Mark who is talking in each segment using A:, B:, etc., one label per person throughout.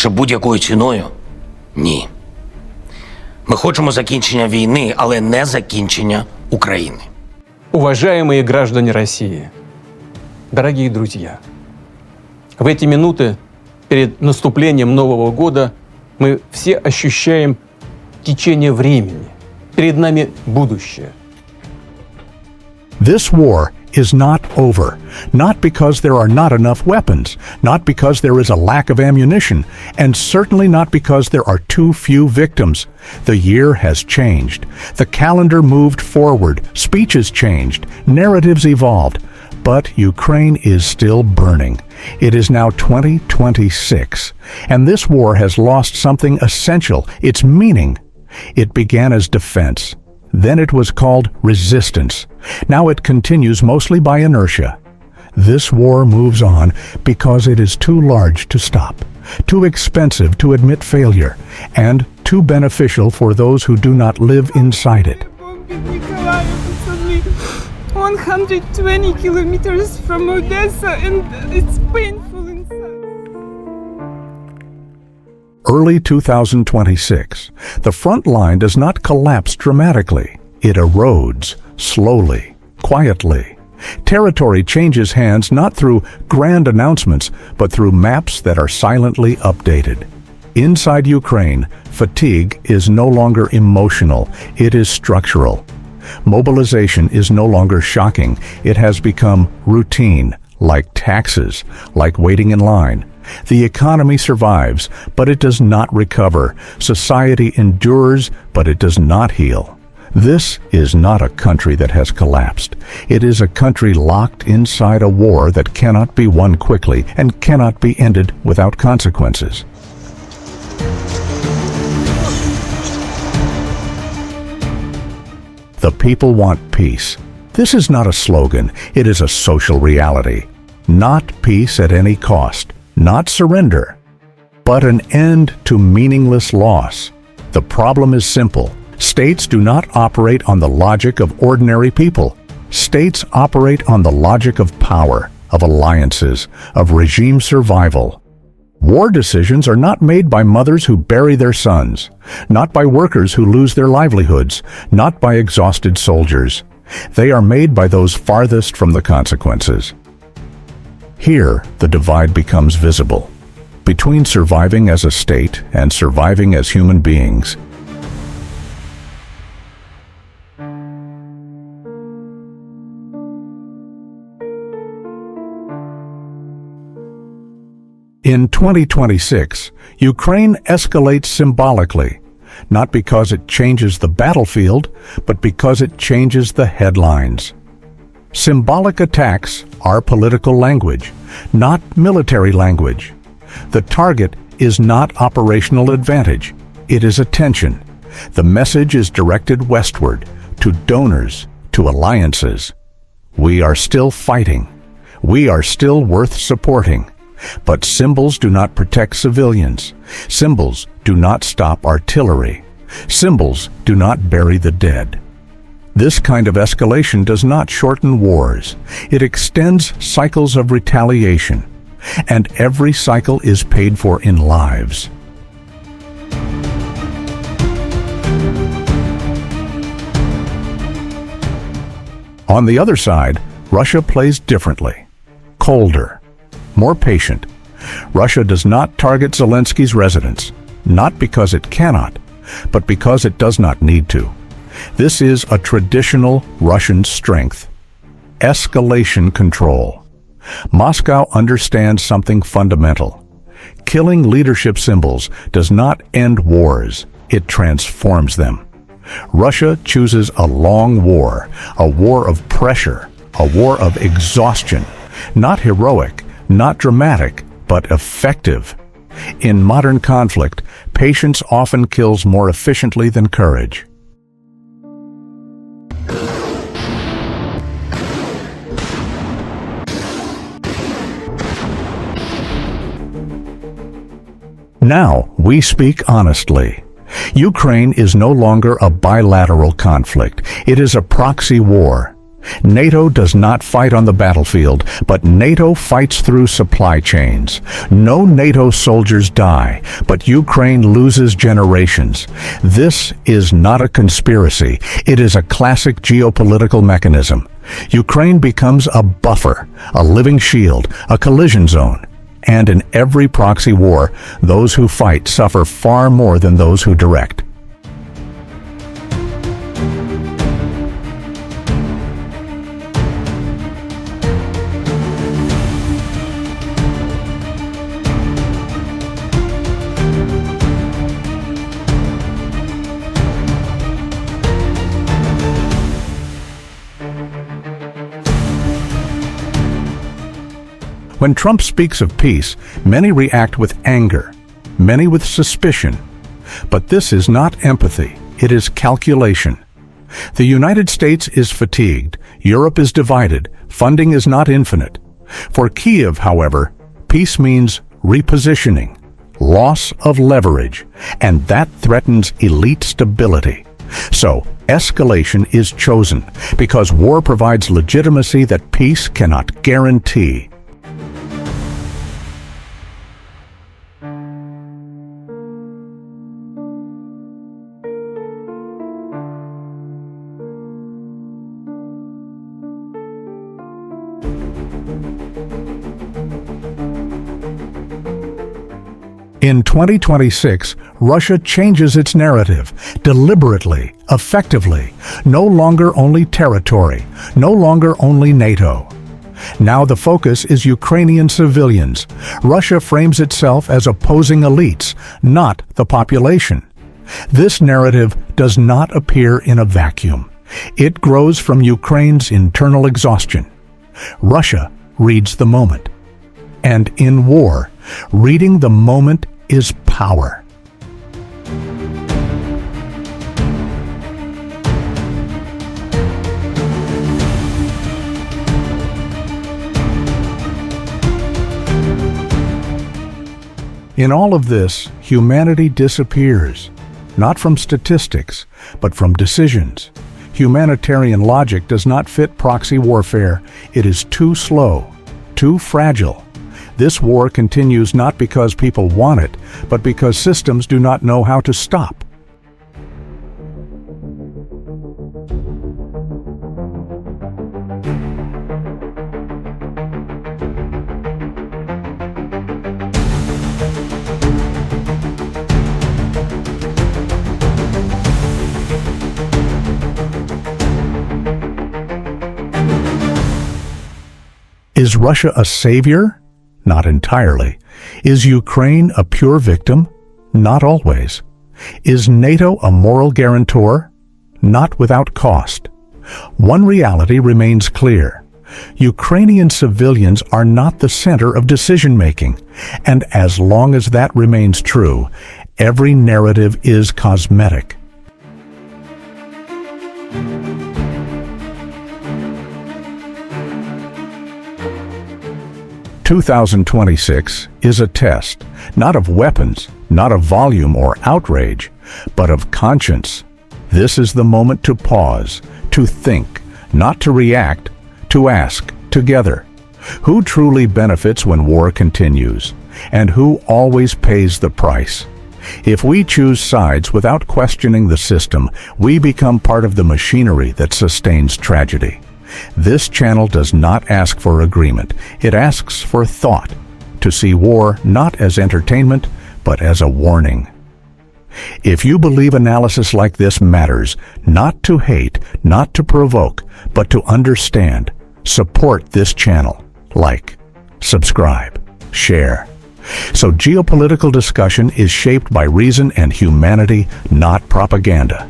A: Чи будь-якою ціною? Ні. Ми хочемо закінчення війни, але не закінчення України.
B: Уважаемые граждане России, дорогие друзья, в эти минуты перед наступлением Нового года мы все ощущаем течение времени. Перед нами будущее.
C: This war is not over, not because there are not enough weapons, not because there is a lack of ammunition, and certainly not because there are too few victims. The year has changed. The calendar moved forward. Speeches changed. Narratives evolved. But Ukraine is still burning. It is now 2026, and this war has lost something essential, its meaning. It began as defense. Then it was called resistance. Now it continues mostly by inertia. This war moves on because it is too large to stop, too expensive to admit failure, and too beneficial for those who do not live inside it.
D: 120 kilometers from Odessa, and it's painful inside.
C: Early 2026. The front line does not collapse dramatically. It erodes, slowly, quietly. Territory changes hands not through grand announcements, but through maps that are silently updated. Inside Ukraine, fatigue is no longer emotional, it is structural. Mobilization is no longer shocking, it has become routine, like taxes, like waiting in line. The economy survives, but it does not recover. Society endures, but it does not heal. This is not a country that has collapsed. It is a country locked inside a war that cannot be won quickly and cannot be ended without consequences. The people want peace. This is not a slogan, it is a social reality. Not peace at any cost, not surrender, but an end to meaningless loss. The problem is simple. States do not operate on the logic of ordinary people. States operate on the logic of power, of alliances, of regime survival. War decisions are not made by mothers who bury their sons, not by workers who lose their livelihoods, not by exhausted soldiers. They are made by those farthest from the consequences. Here, the divide becomes visible, between surviving as a state and surviving as human beings. In 2026, Ukraine escalates symbolically, not because it changes the battlefield, but because it changes the headlines. Symbolic attacks are political language, not military language. The target is not operational advantage, it is attention. The message is directed westward, to donors, to alliances. We are still fighting. We are still worth supporting. But symbols do not protect civilians. Symbols do not stop artillery. Symbols do not bury the dead. This kind of escalation does not shorten wars. It extends cycles of retaliation, and every cycle is paid for in lives. On the other side, Russia plays differently, colder, more patient. Russia does not target Zelensky's residence, not because it cannot, but because it does not need to. This is a traditional Russian strength. Escalation control. Moscow understands something fundamental. Killing leadership symbols does not end wars, it transforms them. Russia chooses a long war, a war of pressure, a war of exhaustion, not heroic, not dramatic, but effective. In modern conflict, patience often kills more efficiently than courage. Now we speak honestly. Ukraine is no longer a bilateral conflict. It is a proxy war. NATO does not fight on the battlefield, but NATO fights through supply chains. No NATO soldiers die, but Ukraine loses generations. This is not a conspiracy. It is a classic geopolitical mechanism. Ukraine becomes a buffer, a living shield, a collision zone. And in every proxy war, those who fight suffer far more than those who direct. When Trump speaks of peace, many react with anger, many with suspicion. But this is not empathy, it is calculation. The United States is fatigued, Europe is divided, funding is not infinite. For Kyiv, however, peace means repositioning, loss of leverage, and that threatens elite stability. So, escalation is chosen because war provides legitimacy that peace cannot guarantee. In 2026, Russia changes its narrative, deliberately, effectively, no longer only territory, no longer only NATO. Now the focus is Ukrainian civilians. Russia frames itself as opposing elites, not the population. This narrative does not appear in a vacuum. It grows from Ukraine's internal exhaustion. Russia reads the moment. And in war, reading the moment is power. In all of this, humanity disappears, not from statistics, but from decisions. Humanitarian logic does not fit proxy warfare. It is too slow, too fragile. This war continues not because people want it, but because systems do not know how to stop. Is Russia a savior? Not entirely. Is Ukraine a pure victim? Not always. Is NATO a moral guarantor? Not without cost. One reality remains clear. Ukrainian civilians are not the center of decision-making, and as long as that remains true, every narrative is cosmetic. "2026 is a test, not of weapons, not of volume or outrage, but of conscience. This is the moment to pause, to think, not to react, to ask together. Who truly benefits when war continues, and who always pays the price? If we choose sides without questioning the system, we become part of the machinery that sustains tragedy. This channel does not ask for agreement. It asks for thought, to see war not as entertainment, but as a warning. If you believe analysis like this matters, not to hate, not to provoke, but to understand, support this channel. Like, subscribe, share. So geopolitical discussion is shaped by reason and humanity, not propaganda.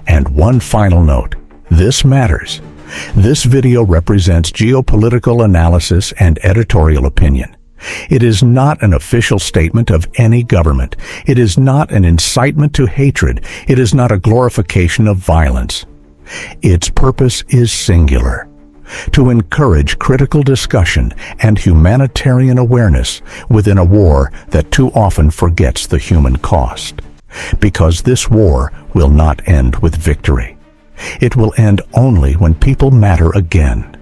C: And one final note, this matters. This video represents geopolitical analysis and editorial opinion. It is not an official statement of any government. It is not an incitement to hatred. It is not a glorification of violence. Its purpose is singular: to encourage critical discussion and humanitarian awareness within a war that too often forgets the human cost. Because this war will not end with victory. It will end only when people matter again.